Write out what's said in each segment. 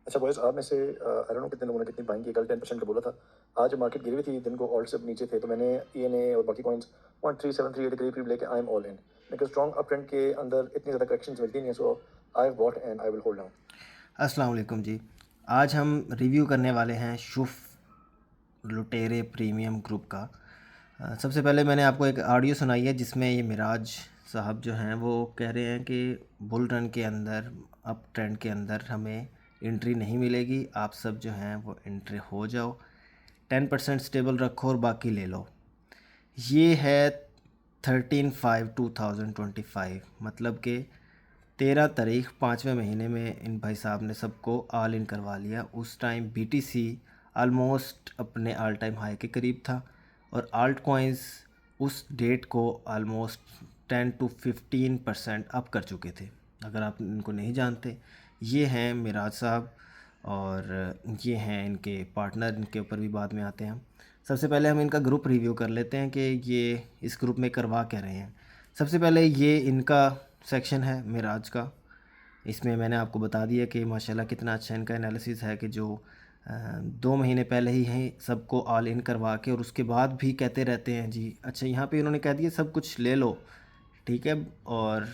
अच्छा बॉयज़, आप में से आई डोंट नो कितने लोगों ने कितनी बाइंग की, कल 10% का बोला था। आज मार्केट गिरी हुई थी, दिन को ऑल्ट सब नीचे थे, तो मैंने ईएनए और बाकी कॉइन्स 0.3738 के करीब लेके I am all in. Because strong up trend के अंदर इतनी ज़्यादा करेक्शंस मिलती नहीं है, so I have bought and I will hold now. अस्सलाम वालेकुम जी। आज हम रिव्यू करने वाले हैं शुफ लुटेरे प्रीमियम ग्रुप का। सबसे पहले मैंने आपको एक ऑडियो सुनाई है जिसमें ये मिराज साहब जो हैं वो कह रहे हैं कि बुल रन के अंदर, अप ट्रेंड के अंदर हमें एंट्री नहीं मिलेगी, आप सब जो हैं वो एंट्री हो जाओ, 10% स्टेबल रखो और बाकी ले लो। ये है 13/5/2025, मतलब कि 13 तारीख 5वें महीने में इन भाई साहब ने सबको ऑल इन करवा लिया। उस टाइम बीटीसी आलमोस्ट अपने ऑल टाइम हाई के करीब था और आल्ट कॉइन्स उस डेट को आलमोस्ट 10 to 15% अप कर चुके थे। अगर आप इनको नहीं जानते, ये हैं मिराज साहब और ये हैं इनके पार्टनर, इनके ऊपर भी बाद में आते हैं हम। सबसे पहले हम इनका ग्रुप रिव्यू कर लेते हैं कि ये इस ग्रुप में करवा क्या रहे हैं। सबसे पहले ये इनका सेक्शन है मिराज का। इसमें मैंने आपको बता दिया कि माशाल्लाह कितना अच्छा इनका एनालिसिस है कि जो 2 महीने पहले ही हैं सबको ऑल इन करवा के और उसके बाद भी कहते रहते हैं जी। अच्छा, यहाँ पे इन्होंने कह दिया सब कुछ ले लो, ठीक है, और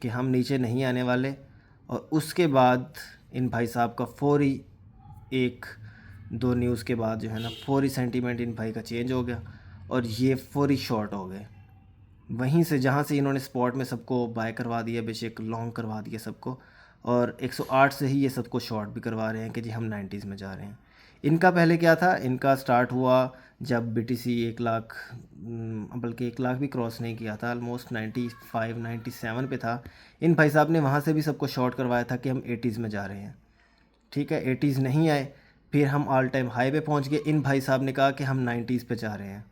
कि हम नीचे नहीं आने वाले। और उसके बाद इन भाई साहब का फौरी एक दो न्यूज़ के बाद जो है ना फौरी सेंटीमेंट इन भाई का चेंज हो गया और ये फौरी शॉर्ट हो गए। वहीं से जहाँ से इन्होंने स्पॉट में सबको बाय करवा दिया, बेशक लॉन्ग करवा दिया सबको, और 108 से ही ये सबको शॉर्ट भी करवा रहे हैं कि जी हम 90s में जा रहे हैं। इनका पहले क्या था, इनका स्टार्ट हुआ जब बीटीसी 1 लाख, बल्कि 1 लाख भी क्रॉस नहीं किया था, ऑलमोस्ट 95 97 पे था। इन भाई साहब ने वहाँ से भी सबको शॉर्ट करवाया था कि हम 80s में जा रहे हैं, ठीक है। 80s नहीं आए, फिर हम ऑल टाइम हाई पे पहुँच गए। इन भाई साहब ने कहा कि हम 90s पे जा रहे हैं।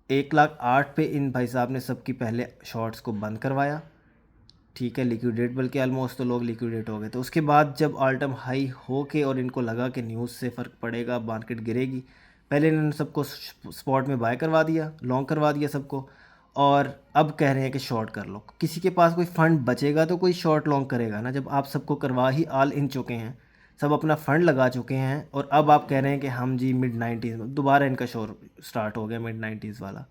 1,08,000 पे इन भाई साहब ने सबकी पहले शॉर्ट्स को बंद करवाया, ठीक है, लिक्विडेट, बल्कि ऑलमोस्ट तो लोग लिक्विडेट हो गए। तो उसके बाद जब ऑल टाइम हाई हो के और इनको लगा कि न्यूज़ से फ़र्क पड़ेगा, मार्केट गिरेगी, पहले इन्होंने सबको स्पॉट में बाय करवा दिया, लॉन्ग करवा दिया सबको, और अब कह रहे हैं कि शॉर्ट कर लो। किसी के पास कोई फ़ंड बचेगा तो कोई शॉर्ट लॉन्ग करेगा ना, जब आप सबको करवा ही ऑल इन चुके हैं, सब अपना फ़ंड लगा चुके हैं, और अब आप कह रहे हैं कि हम जी मिड 90s में दोबारा इनका शोर स्टार्ट हो गया, मिड 90s वाला।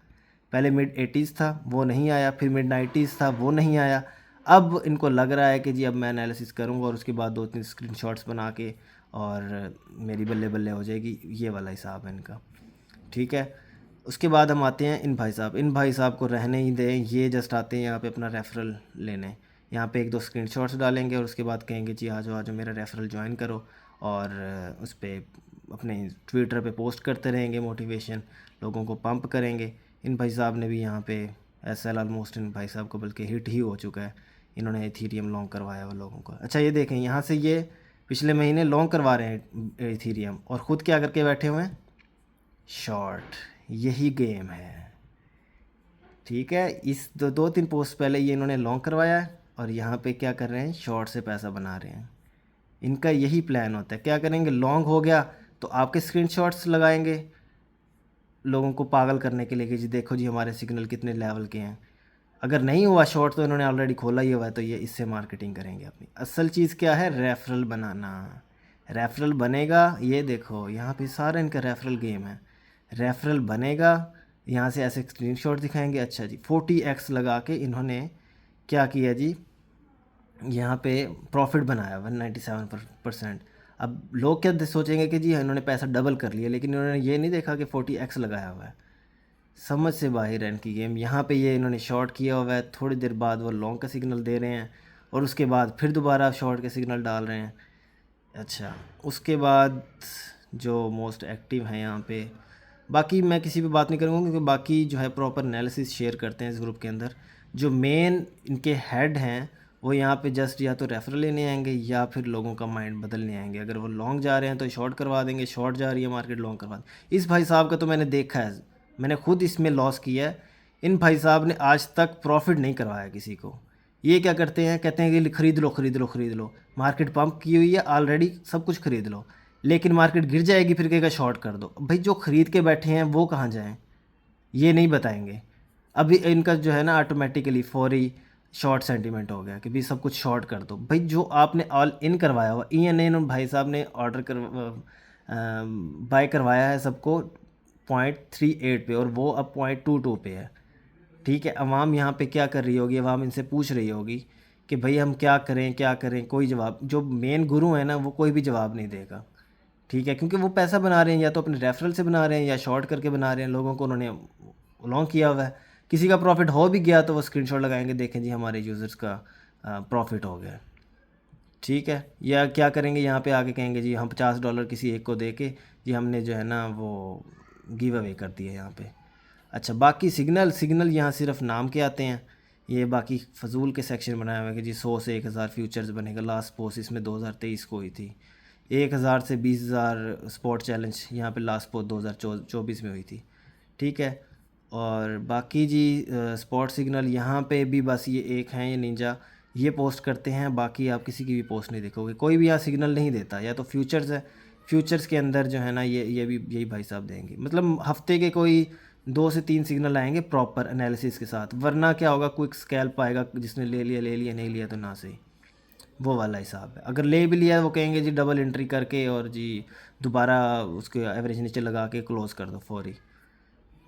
पहले मिड 80s था वो नहीं आया, फिर मिड 90s था वो नहीं आया। अब इनको लग रहा है कि जी अब मैं एनालिसिस करूँगा और उसके बाद 2-3 स्क्रीनशॉट्स बना के और मेरी बल्ले बल्ले हो जाएगी, ये वाला हिसाब है इनका, ठीक है। उसके बाद हम आते हैं इन भाई साहब। इन भाई साहब को रहने ही दें, ये जस्ट आते हैं यहाँ पे अपना रेफरल लेने, यहाँ पे एक दो स्क्रीनशॉट्स डालेंगे और उसके बाद कहेंगे जी आ जाओ मेरा रेफरल ज्वाइन करो, और उस पर अपने ट्विटर पे पोस्ट करते रहेंगे, मोटिवेशन लोगों को पंप करेंगे। इन भाई साहब ने भी यहाँ पे एसएल ऑलमोस्ट इन भाई साहब को बल्कि हिट ही हो चुका है, इन्होंने एथीरियम लॉन्ग करवाया हुआ लोगों को। अच्छा ये देखें, यहाँ से ये पिछले महीने लॉन्ग करवा रहे हैं एथीरियम, और ख़ुद क्या करके बैठे हुए हैं, शॉर्ट। यही गेम है, ठीक है। इस दो तीन पोस्ट पहले ये इन्होंने लॉन्ग करवाया है और यहाँ पे क्या कर रहे हैं, शॉर्ट से पैसा बना रहे हैं। इनका यही प्लान होता है, क्या करेंगे, लॉन्ग हो गया तो आपके स्क्रीनशॉट्स लगाएंगे लोगों को पागल करने के लिए कि जी देखो जी हमारे सिग्नल कितने लेवल के हैं। अगर नहीं हुआ शॉर्ट तो इन्होंने ऑलरेडी खोला ही हुआ है, तो ये इससे मार्केटिंग करेंगे अपनी। असल चीज़ क्या है, रेफरल बनाना। रेफरल बनेगा, ये देखो यहाँ पे सारा इनका रेफरल गेम है। रेफरल बनेगा, यहाँ से ऐसे स्क्रीनशॉट दिखाएंगे। अच्छा जी 40x लगा के इन्होंने क्या किया जी, यहाँ पे प्रॉफिट बनाया 197%। अब लोग क्या सोचेंगे कि जी इन्होंने पैसा डबल कर लिया, लेकिन इन्होंने ये नहीं देखा कि 40x लगाया हुआ है। समझ से बाहर है इनकी गेम। यहाँ पे ये इन्होंने शॉर्ट किया हुआ है, थोड़ी देर बाद वो लॉन्ग का सिग्नल दे रहे हैं और उसके बाद फिर दोबारा शॉर्ट के सिग्नल डाल रहे हैं। अच्छा, उसके बाद जो मोस्ट एक्टिव हैं यहाँ पे, बाकी मैं किसी पे बात नहीं करूँगा क्योंकि बाकी जो है प्रॉपर एनालिसिस शेयर करते हैं इस ग्रुप के अंदर। जो मेन इनके हेड हैं वो यहाँ पे जस्ट या तो रेफरल लेने आएंगे या फिर लोगों का माइंड बदलने आएंगे। अगर वो लॉन्ग जा रहे हैं तो शॉर्ट करवा देंगे, शॉर्ट जा रही है मार्केट लॉन्ग करवा देंगे। इस भाई साहब का तो मैंने देखा है, मैंने खुद इसमें लॉस किया है। इन भाई साहब ने आज तक प्रॉफिट नहीं करवाया किसी को। ये क्या करते हैं, कहते हैं कि खरीद लो खरीद लो खरीद लो, मार्केट पंप की हुई है ऑलरेडी, सब कुछ खरीद लो, लेकिन मार्केट गिर जाएगी फिर कहेगा शॉर्ट कर दो। भाई जो खरीद के बैठे हैं वो कहाँ जाएं, ये नहीं बताएंगे। अभी इनका जो है ना ऑटोमेटिकली फौरी शॉर्ट सेंटीमेंट हो गया कि भाई सब कुछ शॉर्ट कर दो। भाई जो आपने ऑल इन करवाया हुआ ENA भाई साहब ने ऑर्डर कर बाय करवाया है सबको 0.38 पे, और वो अब 0.22 पे है। ठीक है, अवाम यहाँ पे क्या कर रही होगी, अवाम इनसे पूछ रही होगी कि भाई हम क्या करें क्या करें। कोई जवाब, जो मेन गुरु है ना वो कोई भी जवाब नहीं देगा। ठीक है, क्योंकि वो पैसा बना रहे हैं, या तो अपने रेफरल से बना रहे हैं या शॉर्ट करके बना रहे हैं, लोगों को उन्होंने लॉन्ग किया हुआ है। किसी का प्रॉफिट हो भी गया तो वो स्क्रीनशॉट लगाएंगे, देखें जी हमारे यूज़र्स का प्रॉफिट हो गया। ठीक है, या क्या करेंगे यहाँ पे आके कहेंगे जी हम $50 किसी एक को दे के जी हमने जो है ना वो गिव अवे कर दिया यहाँ पे। अच्छा, बाकी सिग्नल सिग्नल यहाँ सिर्फ नाम के आते हैं। ये बाकी फजूल के सेक्शन बनाए हुए हैं कि जी 100 से 1000 फ्यूचर्स बनेगा। लास्ट पोस्ट इसमें 2023 को हुई थी। 1000 से 20,000 स्पॉट चैलेंज यहाँ पे लास्ट पोस्ट 2024 में हुई थी। ठीक है, और बाकी जी स्पॉट सिग्नल यहाँ पे भी बस ये एक हैं, ये निंजा ये पोस्ट करते हैं। बाकी आप किसी की भी पोस्ट नहीं देखोगे, कोई भी यहाँ सिग्नल नहीं देता। या तो फ्यूचर्स है, फ्यूचर्स के अंदर जो है ना ये भी यही भाई साहब देंगे। मतलब हफ्ते के कोई 2 से 3 सिग्नल आएंगे प्रॉपर एनालिसिस के साथ, वरना क्या होगा, क्विक स्कैल्प आएगा, जिसने ले लिया, नहीं लिया तो ना सही, वो वाला हिसाब है। अगर ले भी लिया वो कहेंगे जी डबल एंट्री करके और जी दोबारा उसके एवरेज नीचे लगा के क्लोज़ कर दो फौरी।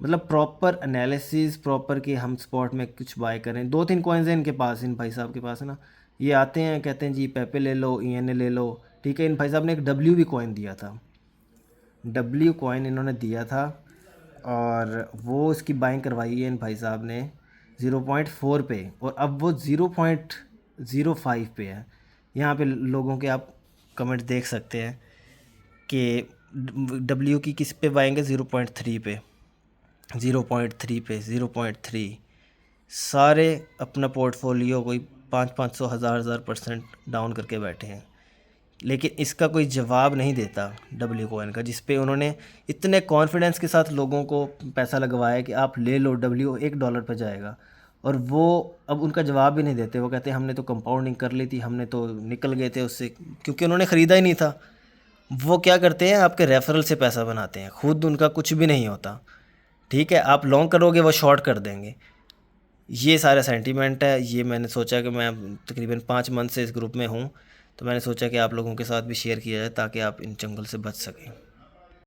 मतलब प्रॉपर एनालिसिस, प्रॉपर कि हम स्पॉट में कुछ बाय करें। 2-3 कॉइन्स हैं इनके पास, इन भाई साहब के पास है ना। ये आते हैं कहते हैं जी पेपे ले लो, ENA ले लो। ठीक है, इन भाई साहब ने एक W भी कॉइन दिया था, W कॉइन इन्होंने दिया था, और वो इसकी बाइंग करवाई है इन भाई साहब ने 0.4 पे, और अब वो 0.05 पे है। यहाँ पे लोगों के आप कमेंट देख सकते हैं कि W की किस पे बाइंग है, 0.3 पे, 0.3 पे, 0.3। सारे अपना पोर्टफोलियो कोई 500 1000% डाउन करके बैठे हैं, लेकिन इसका कोई जवाब नहीं देता W कॉइन का, जिस पे उन्होंने इतने कॉन्फिडेंस के साथ लोगों को पैसा लगवाया कि आप ले लो, W $1 पर जाएगा, और वो अब उनका जवाब भी नहीं देते। वो कहते हैं हमने तो कंपाउंडिंग कर ली थी, हमने तो निकल गए थे उससे, क्योंकि उन्होंने ख़रीदा ही नहीं था। वो क्या करते हैं, आपके रेफरल से पैसा बनाते हैं, खुद उनका कुछ भी नहीं होता। ठीक है, आप लॉन्ग करोगे वो शॉर्ट कर देंगे। ये सारा सेंटीमेंट है। ये मैंने सोचा कि मैं तकरीबन 5 मंथ से इस ग्रुप में हूँ, तो मैंने सोचा कि आप लोगों के साथ भी शेयर किया जाए ताकि आप इन जंगल से बच सकें।